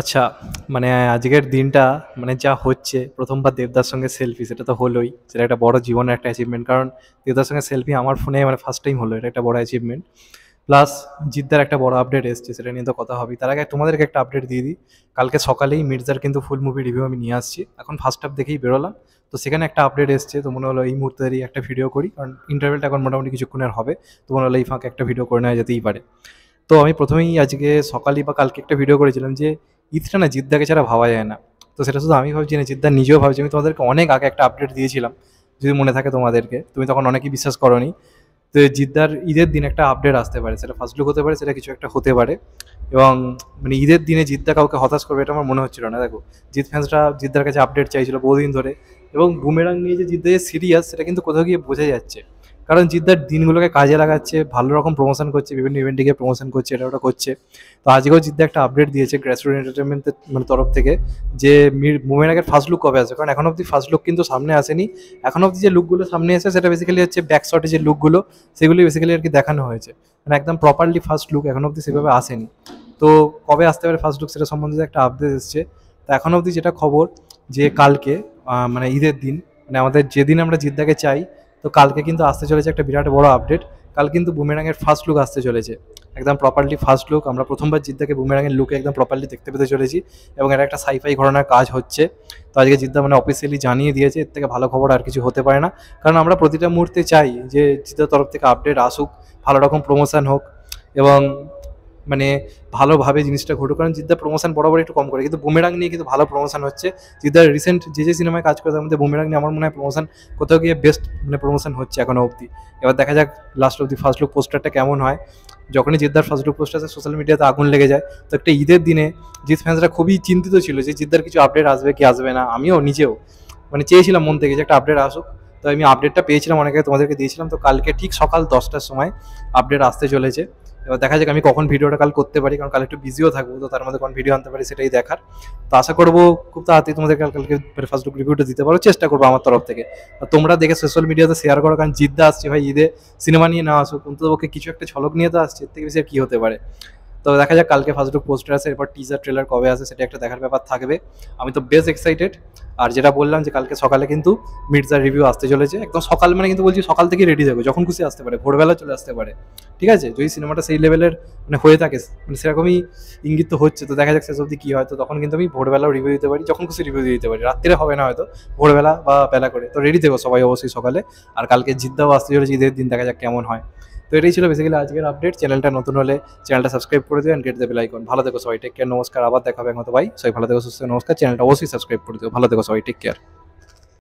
আচ্ছা, মানে আজকের দিনটা মানে যা হচ্ছে, প্রথমবার দেবদার সঙ্গে সেলফি সেটা তো হলোই। সেটা একটা বড় জীবনের একটা অ্যাচিভমেন্ট। কারণ দেবদার সঙ্গে সেলফি আমার ফোনে মানে ফার্স্ট টাইম হলো। এটা একটা বড় অ্যাচিভমেন্ট। প্লাস জিদ্দার একটা বড় আপডেট এসছে, সেটা নিয়ে তো কথা হবেই। তার আগে তোমাদেরকে একটা আপডেট দিয়ে দিই। কালকে সকালেই মির্জার কিন্তু ফুল মুভি রিভিউ আমি নিয়ে আসছি। এখন ফার্স্ট হাফ দেখেই বেরোলাম। তো সেখানে একটা আপডেট এসছে, তো মনে হলো এই মুহূর্তেরই একটা ভিডিও করি, কারণ ইন্টারভেলটা এখন মোটামুটি কিছুক্ষণের হবে। তো মনে হলো এই ফাঁকে একটা ভিডিও করে নেওয়া যেতেই পারে। তো আমি প্রথমেই আজকে সকালই বা কালকে একটা ভিডিও করেছিলাম যে ঈদটা না জিদ্দাকে ছাড়া ভাবা যায় না। তো সেটা শুধু আমি ভাবছি না, জিদ্দা নিজেও ভাবছি। আমি তোমাদেরকে অনেক আগে একটা আপডেট দিয়েছিলাম, যদি মনে থাকে তোমাদেরকে। তুমি তখন অনেকেই বিশ্বাস করোনি। তো জিদ্দার ঈদের দিন একটা আপডেট আসতে পারে, সেটা ফার্স্ট লুক হতে পারে, সেটা কিছু একটা হতে পারে। এবং মানে ঈদের দিনে জিদ্দা কাউকে হতাশ করবে এটা আমার মনে হচ্ছিল না। দেখো, জিৎ ফ্যান্সরা জিদ্দার কাছে আপডেট চাইছিল বহুদিন ধরে। এবং বুমেরাং নিয়ে যে জিদ্দা যে সিরিয়াস, সেটা কিন্তু কোথাও গিয়ে বোঝা যাচ্ছে। কারণ জিদ্দার দিনগুলোকে কাজে লাগাচ্ছে, ভালো রকম প্রমোশন করছে, বিভিন্ন ইভেন্টে গিয়ে প্রমোশন করছে, এটা ওটা করছে। তো আজকেও জিদ্দা একটা আপডেট দিয়েছে গ্র্যাসরুট এন্টারটেনমেন্টের মানে তরফ থেকে, যে বুমেরাংয়ের ফার্স্ট লুক কবে আসবে। কারণ এখন অব্দি ফার্স্ট লুক কিন্তু সামনে আসেনি। এখন অব্দি যে লুকগুলো সামনে এসেছে সেটা বেসিক্যালি হচ্ছে ব্যাক শটে যে লুকগুলো, সেগুলি বেসিক্যালি আর কি দেখানো হয়েছে। মানে একদম প্রপারলি ফার্স্ট লুক এখন অব্দি সেভাবে আসেনি। তো কবে আসতে পারে ফার্স্ট লুক সেটা সম্বন্ধে একটা আপডেট এসছে। তো এখন অবধি যেটা খবর, যে কালকে মানে ঈদের দিন, মানে আমাদের যেদিন আমরা জিদ্দাকে চাই, তো কালকে কিন্তু আসতে চলেছে একটা বিরাট বড় আপডেট। কাল কিন্তু বুমেরাংয়ের ফার্স্ট লুক আসতে চলেছে, একদম প্রপারলি ফার্স্ট লুক। আমরা প্রথমবার জিদ্দাকে বুমেরাংয়ের লুকে একদম প্রপারলি দেখতে পেতে চলেছি। এবং এটা একটা সাইফাই ঘটনার কাজ হচ্ছে। তো আজকে জিদ্দা মানে অফিসিয়ালি জানিয়ে দিয়েছে, এর থেকে ভালো খবর আর কিছু হতে পারে না। কারণ আমরা প্রতিটা মুহূর্তে চাই যে জিদ্দার তরফ থেকে আপডেট আসুক, ভালো রকম প্রমোশন হোক, এবং মানে ভালোভাবে জিনিসটা ঘটুক। কারণ জিদ্দার প্রমোশন বরাবর একটু কম করে, কিন্তু বুমেরাং নিয়ে কিন্তু ভালো প্রমোশন হচ্ছে। জিদ্দার রিসেন্ট যে সিনেমায় কাজ করে তার মধ্যে বুমেরাং নিয়ে আমার মনে হয় প্রমোশন কোথাও গিয়ে বেস্ট মানে প্রমোশন হচ্ছে এখনো অবধি। এবার দেখা যাক লাস্ট অবধি ফার্স্ট লুক পোস্টারটা কেমন হয়। যখনই জিদ্দার ফার্স্ট লুক পোস্টার আছে সোশ্যাল মিডিয়াতে আগুন লেগে যায়। তো একটা ঈদের দিনে জিৎ ফ্যান্সরা খুবই চিন্তিত ছিল যে জিদ্দার কিছু আপডেট আসবে কি আসবে না। আমিও নিজেও মানে চেয়েছিলাম মন থেকে যে একটা আপডেট আসুক। তো আমি আপডেটটা পেয়েছিলাম, অনেকে তোমাদেরকে দিয়েছিলাম। তো কালকে ঠিক সকাল 10টার সময় আপডেট আসতে চলেছে। এবার দেখা যাক আমি কখন ভিডিওটা কাল করতে পারি, কারণ কাল একটু বিজিও থাকবো। তো তার মধ্যে কোন ভিডিও আনতে পারি সেটাই দেখার। তো আশা করবো খুব তাড়াতাড়ি তোমাদের কালকে ফার্স্ট লুক রিভিউটা দিতে পারো, চেষ্টা করবো আমার তরফ থেকে। আর তোমরা দেখে সোশ্যাল মিডিয়াতে শেয়ার করো, কারণ জিদ্দা আসছে ভাই ঈদে, সিনেমা নিয়ে না আসুক অন্ততপক্ষে কিছু একটা ঝলক নিয়ে তো আসছে, এর থেকে বেশি আর কি হতে পারে। তো দেখা যাক কালকে ফার্স্ট লুক পোস্টার আছে, এরপর টিজার ট্রেলার কবে আসে সেটা একটা দেখার ব্যাপার থাকবে। আমি তো বেশ এক্সাইটেড। আর যেটা বললাম যে কালকে সকালে কিন্তু মির্জার রিভিউ আসতে চলেছে, একদম সকাল মানে কিন্তু বলছি সকাল থেকে রেডি থাকবে, যখন খুশি আসতে পারে, ভোরবেলা চলে আসতে পারে। ঠিক আছে, যদি সিনেমাটা সেই লেভেলের মানে হয়ে থাকে, মানে সেরকমই ইঙ্গিত তো হচ্ছে। তো দেখা যাক শেষ অবধি কী হয়। তো তখন কিন্তু আমি ভোরবেলাও রিভিউ দিতে পারি, যখন খুশি রিভিউ দিতে পারি। রাত্রে হবে না হয়তো, ভোরবেলা বা বেলা করে। তো রেডি থেকো সবাই অবশ্যই সকালে। আর কালকে জিদ্দাও আসতে চলেছে ঈদের দিন, দেখা যাক কেমন হয়। তো এটাই ছিল বেসিক্যালি আজকের আপডেট। চ্যানেলটা নতুন হলে চ্যানেলটা সাবস্ক্রাইব করে দিও, গেট দ্য বেল আইকন। ভালো থেকো সবাই, টেক কেয়ার, নমস্কার। আবার দেখা হবে মতো ভাই, সবাই ভালো থেকো, সুস্থ, নমস্কার। চ্যানেলটা অবশ্যই সাবস্ক্রাইব করে দিও। ভালো থেকো সবাই, টেক কেয়ার।